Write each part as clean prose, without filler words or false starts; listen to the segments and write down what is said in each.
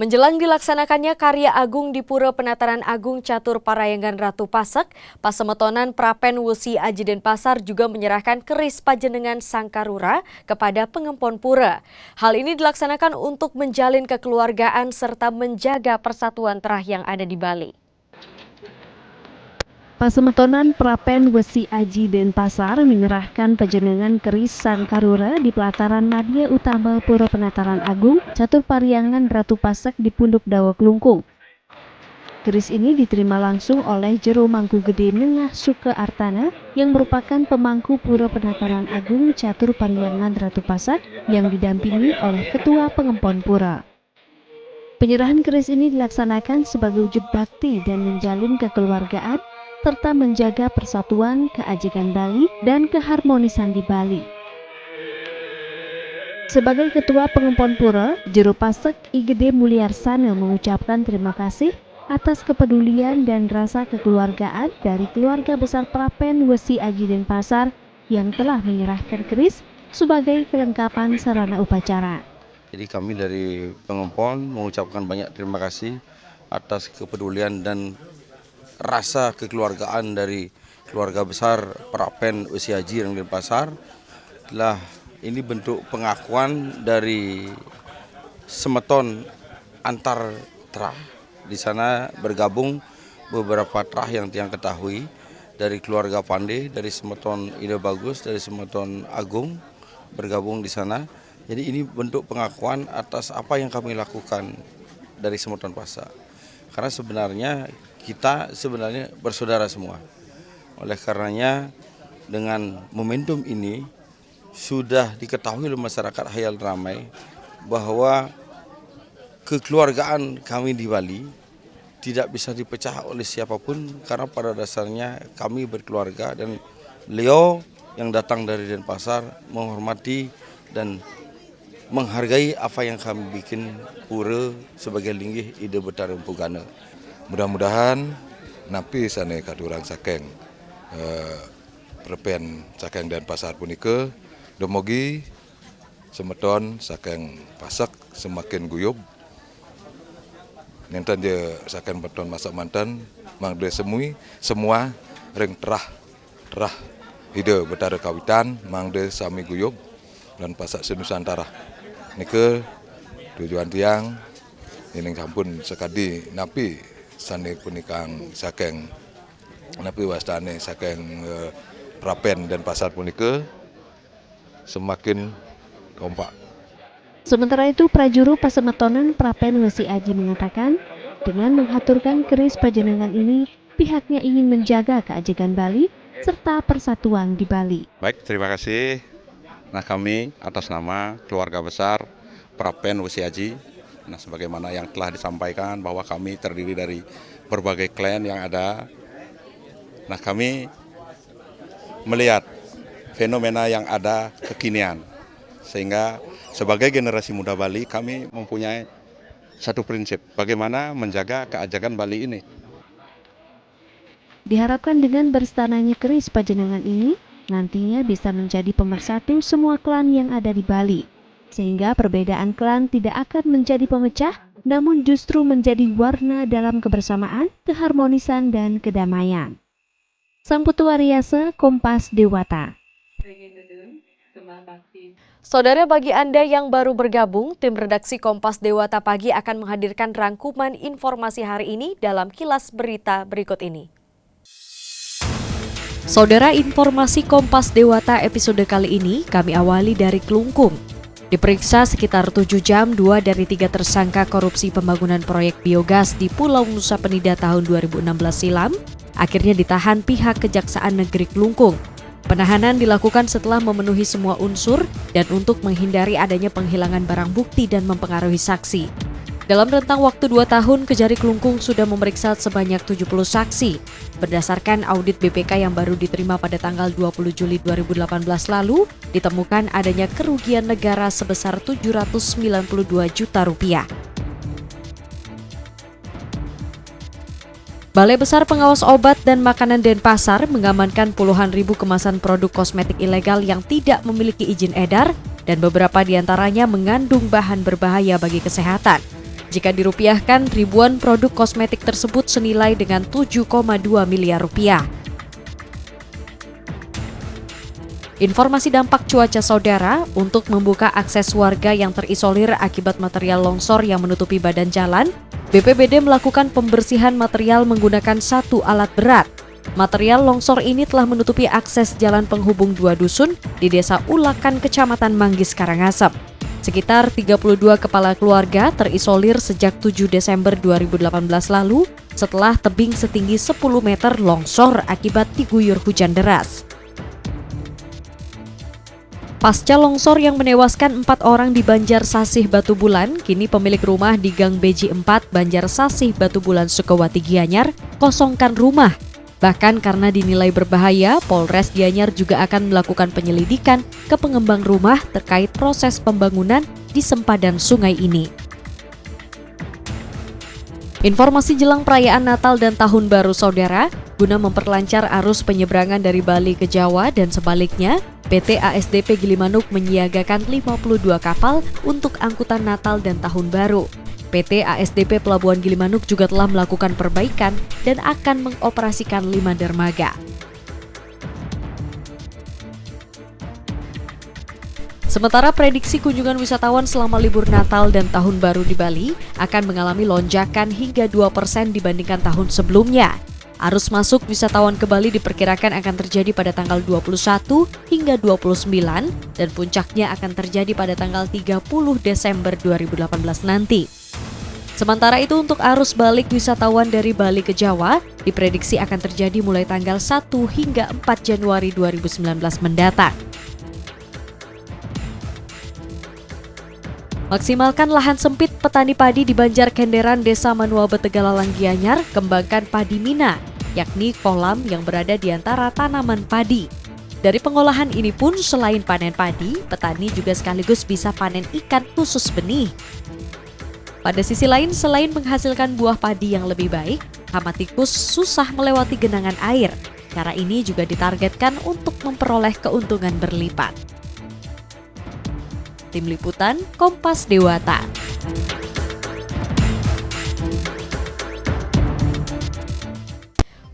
Menjelang dilaksanakannya karya agung di Pura Penataran Agung Catur Parayangan Ratu Pasek, Pasemetonan Prapen Wesi Aji Denpasar juga menyerahkan keris Pajenengan Sangkarura kepada pengempon pura. Hal ini dilaksanakan untuk menjalin kekeluargaan serta menjaga persatuan terah yang ada di Bali. Pasemetonan Prapen Wesi Aji Denpasar menyerahkan Pajenengan keris Sangkarura di pelataran Madya Utama Pura Penataran Agung Catur Parayangan Ratu Pasek di Punduk Dawa Klungkung. Keris ini diterima langsung oleh Jero Mangkugede Nengah Suke Artana yang merupakan pemangku Pura Penataran Agung Catur Parayangan Ratu Pasek yang didampingi oleh Ketua Pengempon Pura. Penyerahan keris ini dilaksanakan sebagai wujud bakti dan menjalin kekeluargaan serta menjaga persatuan, keajikan Bali, dan keharmonisan di Bali. Sebagai Ketua Pengempon Pura, Jero Pasek Igede Mulyarsana mengucapkan terima kasih atas kepedulian dan rasa kekeluargaan dari keluarga besar Prapen Wesi Aji Denpasar yang telah menyerahkan keris sebagai kelengkapan sarana upacara. Jadi kami dari Pengempon mengucapkan banyak terima kasih atas kepedulian dan rasa kekeluargaan dari keluarga besar Prapen Wesi Aji Denpasar. Ini bentuk pengakuan dari semeton antar terah. Di sana bergabung beberapa terah yang tiang ketahui dari keluarga Pandey, dari semeton Ide Bagus, dari semeton Agung bergabung di sana. Jadi ini bentuk pengakuan atas apa yang kami lakukan dari semeton Pasak. Karena sebenarnya kita bersaudara semua. Oleh karenanya dengan momentum ini sudah diketahui oleh masyarakat khayal ramai bahwa kekeluargaan kami di Bali tidak bisa dipecah oleh siapapun karena pada dasarnya kami berkeluarga dan beliau yang datang dari Denpasar menghormati dan menghargai apa yang kami bikin pura sebagai linggih ide Betara Empugana. Mudah-mudahan napi sana kadurang sakeng Prapen sakeng Denpasar punika demogi semeton sakeng Pasek semakin guyub. Nentan je sakeng beton masak mantan mang de semua ring terah ide Betara Kawitan mang de sami guyub dan Pasak Senusantara. Nike tujuan tiang ini sampun sekadi napi sane punikang sakeng napi wastane sakeng Prapen Denpasar punika semakin kompak. Sementara itu, Prajuru Pasemetonan Prapen Wesi Aji mengatakan dengan menghaturkan keris Pajenengan ini, pihaknya ingin menjaga keajikan Bali serta persatuan di Bali. Baik, terima kasih. Nah, kami atas nama keluarga besar Prapen Wesi Aji, sebagaimana yang telah disampaikan bahwa kami terdiri dari berbagai klan yang ada. Nah, kami melihat fenomena yang ada kekinian, sehingga sebagai generasi muda Bali kami mempunyai satu prinsip, bagaimana menjaga keajikan Bali ini. Diharapkan dengan berstananya keris Pajenengan ini, nantinya bisa menjadi pemersatu semua klan yang ada di Bali, sehingga perbedaan klan tidak akan menjadi pemecah, namun justru menjadi warna dalam kebersamaan, keharmonisan, dan kedamaian. Sang Putu Waryasa, Kompas Dewata. Saudara, bagi Anda yang baru bergabung, tim redaksi Kompas Dewata Pagi akan menghadirkan rangkuman informasi hari ini dalam kilas berita berikut ini. Saudara, informasi Kompas Dewata episode kali ini kami awali dari Klungkung. Diperiksa sekitar 7 jam, 2 dari 3 tersangka korupsi pembangunan proyek biogas di Pulau Nusa Penida tahun 2016 silam, akhirnya ditahan pihak Kejaksaan Negeri Klungkung. Penahanan dilakukan setelah memenuhi semua unsur dan untuk menghindari adanya penghilangan barang bukti dan mempengaruhi saksi. Dalam rentang waktu 2 tahun, Kejari Klungkung sudah memeriksa sebanyak 70 saksi. Berdasarkan audit BPK yang baru diterima pada tanggal 20 Juli 2018 lalu, ditemukan adanya kerugian negara sebesar 792 juta rupiah. Balai Besar Pengawas Obat dan Makanan Denpasar mengamankan puluhan ribu kemasan produk kosmetik ilegal yang tidak memiliki izin edar dan beberapa diantaranya mengandung bahan berbahaya bagi kesehatan. Jika dirupiahkan, ribuan produk kosmetik tersebut senilai dengan 7,2 miliar rupiah. Informasi dampak cuaca saudara, untuk membuka akses warga yang terisolir akibat material longsor yang menutupi badan jalan, BPBD melakukan pembersihan material menggunakan satu alat berat. Material longsor ini telah menutupi akses jalan penghubung dua dusun di Desa Ulakan, Kecamatan Manggis, Karangasem. Sekitar 32 kepala keluarga terisolir sejak 7 Desember 2018 lalu setelah tebing setinggi 10 meter longsor akibat diguyur hujan deras. Pasca longsor yang menewaskan 4 orang di Banjar Sasih Batu Bulan, kini pemilik rumah di Gang Beji 4 Banjar Sasih Batu Bulan Sukawati Gianyar kosongkan rumah. Bahkan karena dinilai berbahaya, Polres Gianyar juga akan melakukan penyelidikan ke pengembang rumah terkait proses pembangunan di sempadan sungai ini. Informasi jelang perayaan Natal dan Tahun Baru saudara, guna memperlancar arus penyeberangan dari Bali ke Jawa dan sebaliknya, PT ASDP Gilimanuk menyiagakan 52 kapal untuk angkutan Natal dan Tahun Baru. PT ASDP Pelabuhan Gilimanuk juga telah melakukan perbaikan dan akan mengoperasikan 5 dermaga. Sementara prediksi kunjungan wisatawan selama libur Natal dan Tahun Baru di Bali akan mengalami lonjakan hingga 2% dibandingkan tahun sebelumnya. Arus masuk wisatawan ke Bali diperkirakan akan terjadi pada tanggal 21 hingga 29 dan puncaknya akan terjadi pada tanggal 30 Desember 2018 nanti. Sementara itu untuk arus balik wisatawan dari Bali ke Jawa diprediksi akan terjadi mulai tanggal 1 hingga 4 Januari 2019 mendatang. Maksimalkan lahan sempit petani padi di Banjar Kenderan Desa Manua Betegalalang Gianyar, kembangkan padi mina, yakni kolam yang berada di antara tanaman padi. Dari pengolahan ini pun selain panen padi, petani juga sekaligus bisa panen ikan khusus benih. Pada sisi lain, selain menghasilkan buah padi yang lebih baik, hama tikus susah melewati genangan air. Cara ini juga ditargetkan untuk memperoleh keuntungan berlipat. Tim Liputan Kompas Dewata.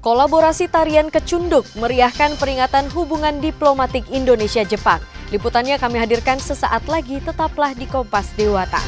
Kolaborasi tarian kecunduk meriahkan peringatan hubungan diplomatik Indonesia-Jepang. Liputannya kami hadirkan sesaat lagi, tetaplah di Kompas Dewata.